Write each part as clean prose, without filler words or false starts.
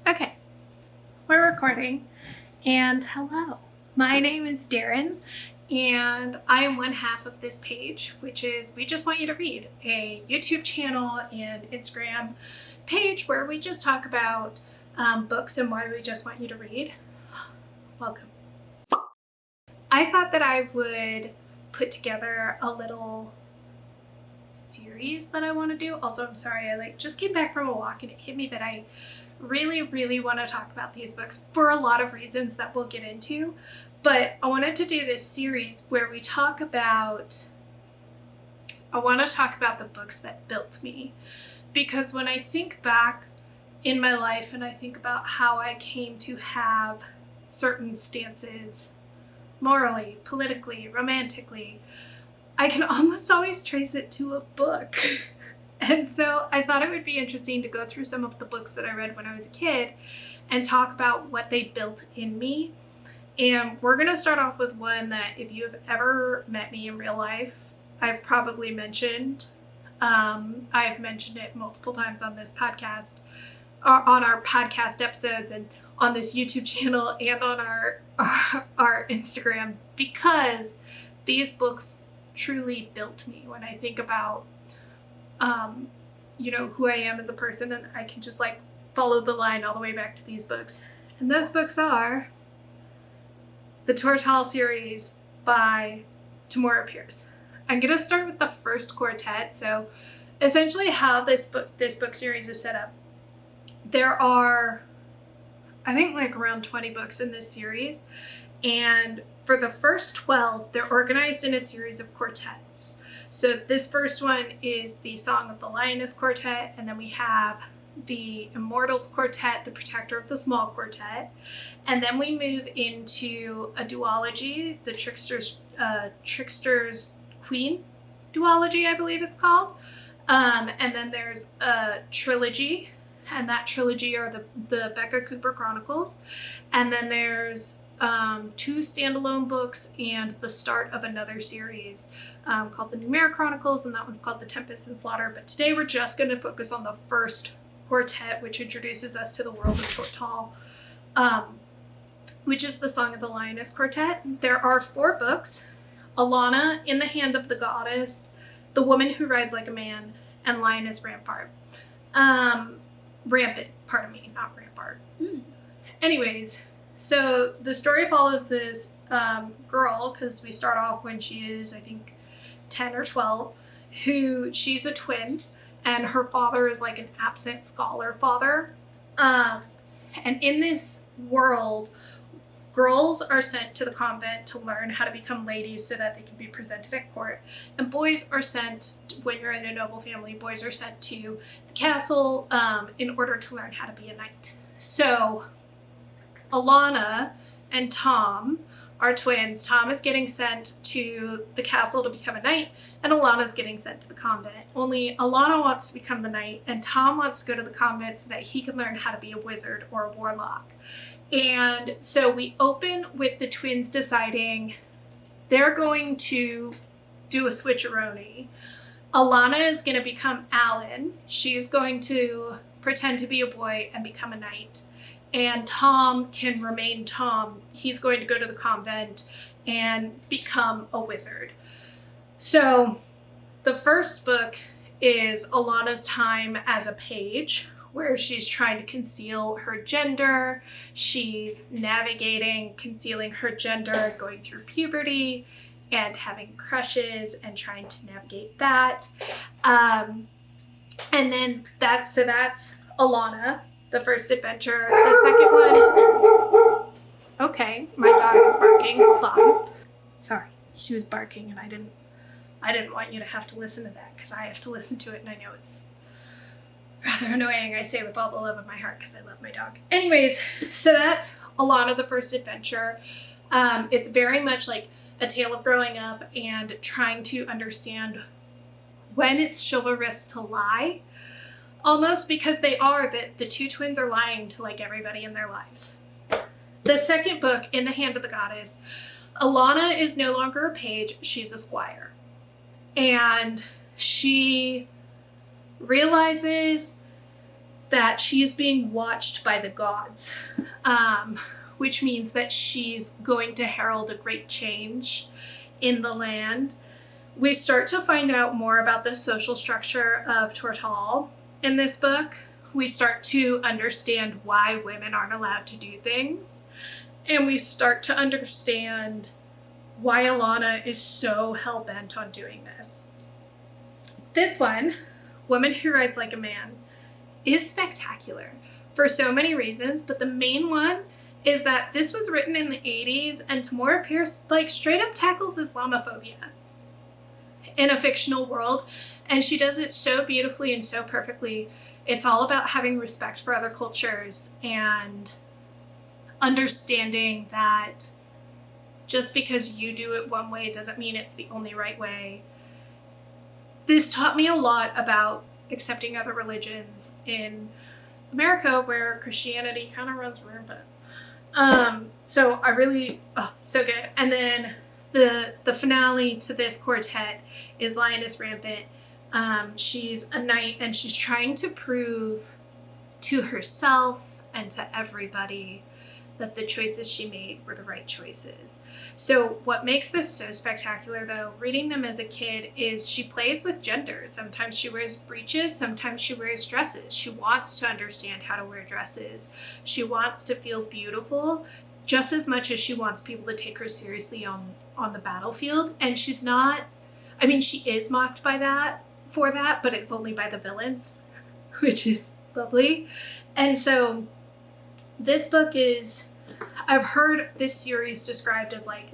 Okay, we're recording, and hello. My name is Darren, and I am one half of this page, which is We Just Want You to Read, a YouTube channel and Instagram page where we just talk about books and why we just want you to read. Welcome. I thought that I would put together a little series that I want to do. Also, I'm sorry, I just came back from a walk and it hit me that I really want to talk about these books for a lot of reasons that we'll get into. But I wanted to do this series where we talk about, I want to talk about the books that built me. Because when I think back in my life and I think about how I came to have certain stances morally, politically, romantically, I can almost always trace it to a book. And so I thought it would be interesting to go through some of the books that I read when I was a kid and talk about what they built in me. And we're going to start off with one that if you have ever met me in real life, I've probably mentioned. I've mentioned it multiple times on this podcast, on our podcast episodes and on this YouTube channel and on our Instagram, because these books truly built me. When I think about who I am as a person, and I can just follow the line all the way back to these books. And those books are the Tortall series by Tamora Pierce. I'm going to start with the first quartet. So essentially how this book series is set up. There are, I think, around 20 books in this series. And for the first 12, they're organized in a series of quartets. So this first one is the Song of the Lioness Quartet, and then we have the Immortals Quartet, the Protector of the Small Quartet, and then we move into a duology, the Trickster's Queen duology, I believe it's called, and then there's a trilogy, and that trilogy are the Becca Cooper Chronicles, and then there's 2 standalone books and the start of another series called the Numeric Chronicles, and that one's called The Tempest and Slaughter. But today we're just going to focus on the first quartet, which introduces us to the world of Tortall, which is the Song of the Lioness Quartet. There are 4 books: Alana, In the Hand of the Goddess, The Woman Who Rides Like a Man, and Lioness Rampant, not Rampart. Anyways, so the story follows this girl, because we start off when she is, I think, 10 or 12, she's a twin, and her father is an absent scholar father. And in this world, girls are sent to the convent to learn how to become ladies so that they can be presented at court. And boys are sent, when you're in a noble family, boys are sent to the castle in order to learn how to be a knight. So Alana and Tom are twins. Tom is getting sent to the castle to become a knight, and Alana's getting sent to the convent. Only Alana wants to become the knight, and Tom wants to go to the convent so that he can learn how to be a wizard or a warlock. And so we open with the twins deciding they're going to do a switcheroni. Alana is going to become Alan. She's going to pretend to be a boy and become a knight. And Tom can remain Tom. He's going to go to the convent and become a wizard. So the first book is Alana's time as a page, where she's trying to conceal her gender. She's navigating, concealing her gender, going through puberty and having crushes and trying to navigate that. And then that's Alana, the first adventure. The second one, okay, my dog is barking. Hold on. Sorry, she was barking, and I didn't want you to have to listen to that, because I have to listen to it, and I know it's rather annoying. I say with all the love of my heart, because I love my dog. Anyways, so that's Alana, the first adventure. It's very much like a tale of growing up and trying to understand when it's chivalrous to lie. Almost, because the 2 twins are lying to everybody in their lives. The second book, In the Hand of the Goddess, Alana is no longer a page, she's a squire. And she realizes that she is being watched by the gods, which means that she's going to herald a great change in the land. We start to find out more about the social structure of Tortall in this book. We start to understand why women aren't allowed to do things. And we start to understand why Alana is so hell-bent on doing this. This one, Woman Who Rides Like a Man, is spectacular for so many reasons, but the main one is that this was written in the 80s and Tamora Pierce like straight up tackles Islamophobia in a fictional world, and she does it so beautifully and so perfectly. It's all about having respect for other cultures and understanding that just because you do it one way doesn't mean it's the only right way. This taught me a lot about accepting other religions in America, where Christianity kind of runs rampant. So I really, so good. And then the finale to this quartet is Lioness Rampant. She's a knight and she's trying to prove to herself and to everybody that the choices she made were the right choices. So what makes this so spectacular, though, reading them as a kid, is she plays with gender. Sometimes she wears breeches, sometimes she wears dresses. She wants to understand how to wear dresses. She wants to feel beautiful just as much as she wants people to take her seriously on the battlefield. And she's not, I mean, she is mocked by that, for that, but it's only by the villains, which is lovely. And so this book is, I've heard this series described as like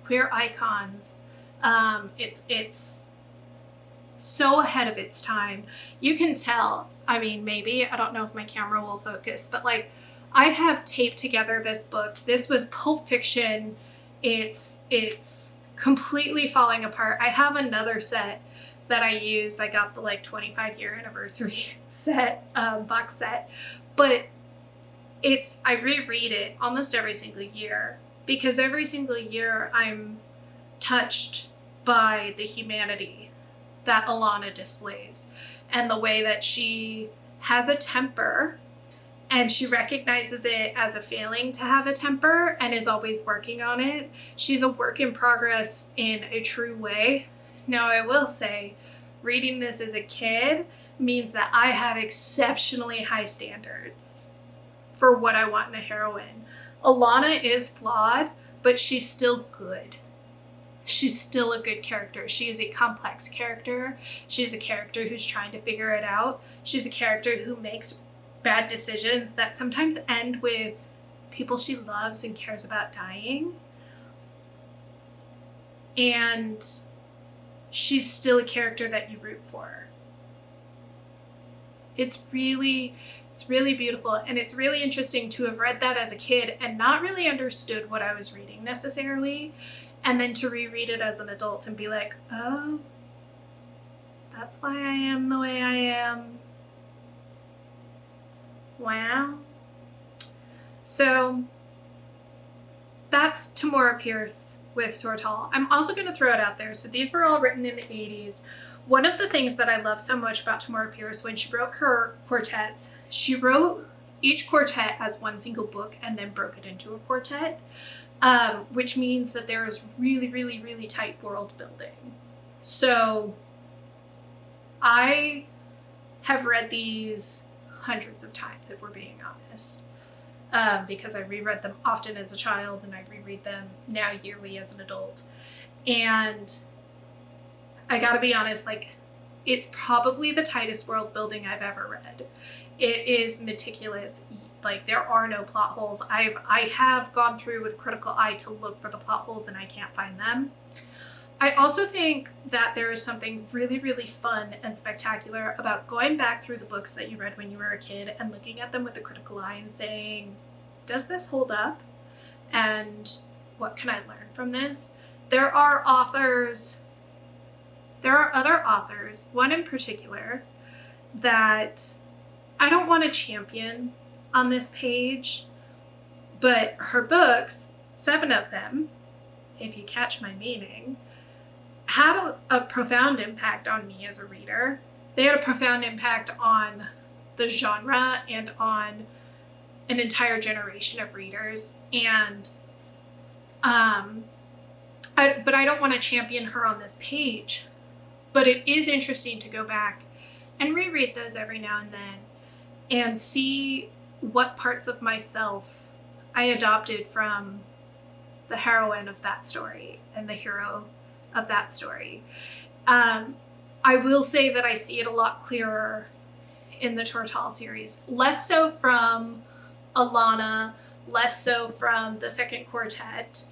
queer icons. It's so ahead of its time. You can tell, I mean, maybe, I don't know if my camera will focus, but like I have taped together this book. This was Pulp Fiction. It's completely falling apart. I have another set that I use. I got the like 25-year anniversary set, box set, but I reread it almost every single year, because every single year I'm touched by the humanity that Alana displays and the way that she has a temper and she recognizes it as a failing to have a temper and is always working on it. She's a work in progress in a true way. Now, I will say, reading this as a kid means that I have exceptionally high standards for what I want in a heroine. Alana is flawed, but she's still good. She's still a good character. She is a complex character. She's a character who's trying to figure it out. She's a character who makes bad decisions that sometimes end with people she loves and cares about dying. And she's still a character that you root for. It's really beautiful, and it's really interesting to have read that as a kid and not really understood what I was reading necessarily, and then to reread it as an adult and be like, oh, that's why I am the way I am. Wow. So that's Tamora Pierce with Tortall. I'm also going to throw it out there. So these were all written in the 80s. One of the things that I love so much about Tamora Pierce, when she wrote her quartets, she wrote each quartet as one single book and then broke it into a quartet, which means that there is really, really, really tight world building. So I have read these hundreds of times, if we're being honest, because I reread them often as a child and I reread them now yearly as an adult. And I gotta be honest, like, it's probably the tightest world building I've ever read. It is meticulous. Like, there are no plot holes. I have gone through with critical eye to look for the plot holes and I can't find them. I also think that there is something really, really fun and spectacular about going back through the books that you read when you were a kid and looking at them with a critical eye and saying, does this hold up? And what can I learn from this? There are other authors, one in particular, that I don't want to champion on this page, but her books, 7 of them, if you catch my meaning, had a profound impact on me as a reader. They had a profound impact on the genre and on an entire generation of readers. And but I don't want to champion her on this page. But it is interesting to go back and reread those every now and then and see what parts of myself I adopted from the heroine of that story and the hero of that story. I will say that I see it a lot clearer in the Tortall series. Less so from Alana, less so from the second quartet,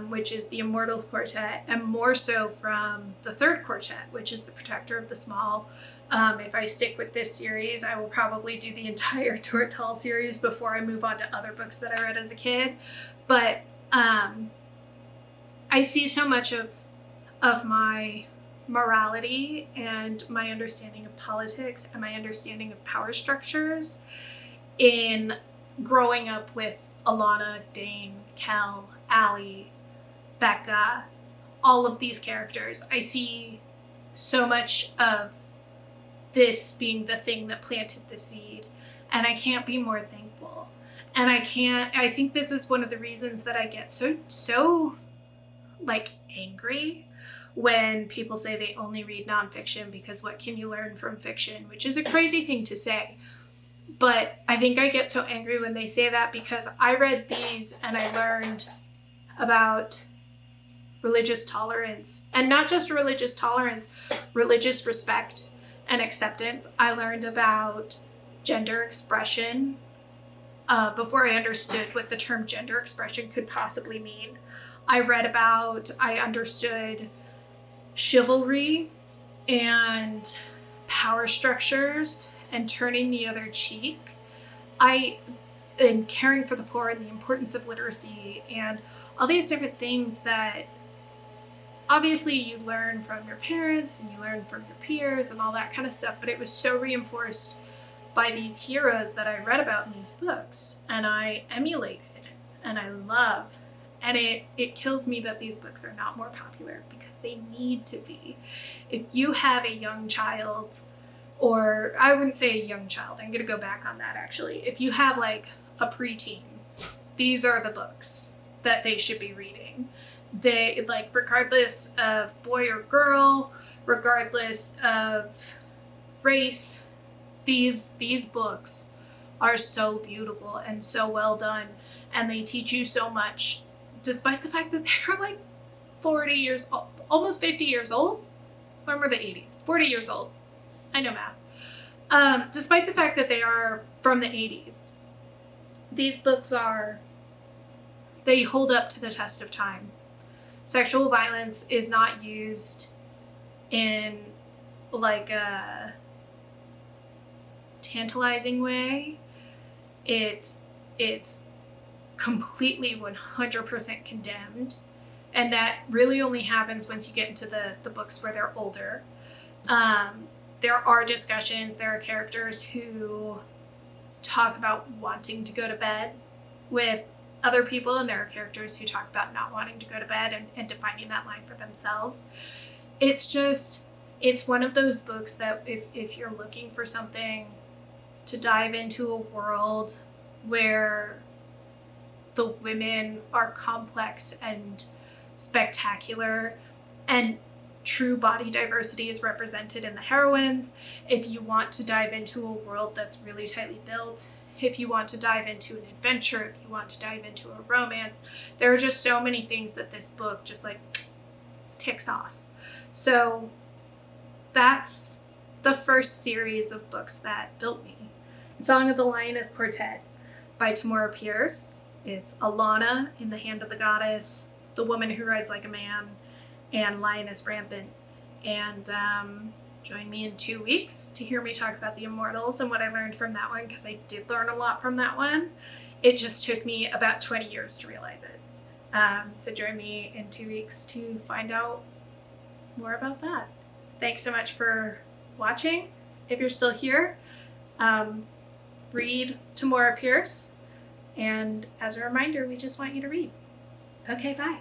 which is the Immortals Quartet, and more so from the third quartet, which is the Protector of the Small. If I stick with this series, I will probably do the entire Tortall series before I move on to other books that I read as a kid. But I see so much of my morality and my understanding of politics and my understanding of power structures in growing up with Alana, Dane, Kel, Allie, Becca, all of these characters. I see so much of this being the thing that planted the seed, and I can't be more thankful. And I think this is one of the reasons that I get so like angry when people say they only read nonfiction because what can you learn from fiction, which is a crazy thing to say. But I think I get so angry when they say that because I read these and I learned about religious tolerance, and not just religious tolerance, religious respect and acceptance. I learned about gender expression before I understood what the term gender expression could possibly mean. I understood chivalry and power structures and turning the other cheek. And caring for the poor and the importance of literacy and all these different things that obviously you learn from your parents and you learn from your peers and all that kind of stuff, but it was so reinforced by these heroes that I read about in these books and I emulated and I love. And it kills me that these books are not more popular because they need to be. If you have a young child, or I wouldn't say a young child, I'm going to go back on that actually. If you have like a preteen, these are the books that they should be reading. They, like, regardless of boy or girl, regardless of race, these books are so beautiful and so well done, and they teach you so much, despite the fact that they're like 40 years old, almost 50 years old. When were the 80s? 40 years old. I know math. Despite the fact that they are from the 80s, these books they hold up to the test of time. Sexual violence is not used in like a tantalizing way. It's completely 100% condemned, and that really only happens once you get into the books where they're older. There are discussions, there are characters who talk about wanting to go to bed with other people, and there are characters who talk about not wanting to go to bed and defining that line for themselves. It's one of those books that if you're looking for something to dive into a world where the women are complex and spectacular and true body diversity is represented in the heroines, if you want to dive into a world that's really tightly built, if you want to dive into an adventure, if you want to dive into a romance, there are just so many things that this book just like ticks off. So that's the first series of books that built me. Song of the Lioness Quartet by Tamora Pierce. It's Alana in The Hand of the Goddess, The Woman Who Rides Like a Man, and Lioness Rampant. And join me in 2 weeks to hear me talk about the Immortals and what I learned from that one, because I did learn a lot from that one. It just took me about 20 years to realize it. So join me in 2 weeks to find out more about that. Thanks so much for watching. If you're still here, read Tamora Pierce. And as a reminder, we just want you to read. Okay, bye.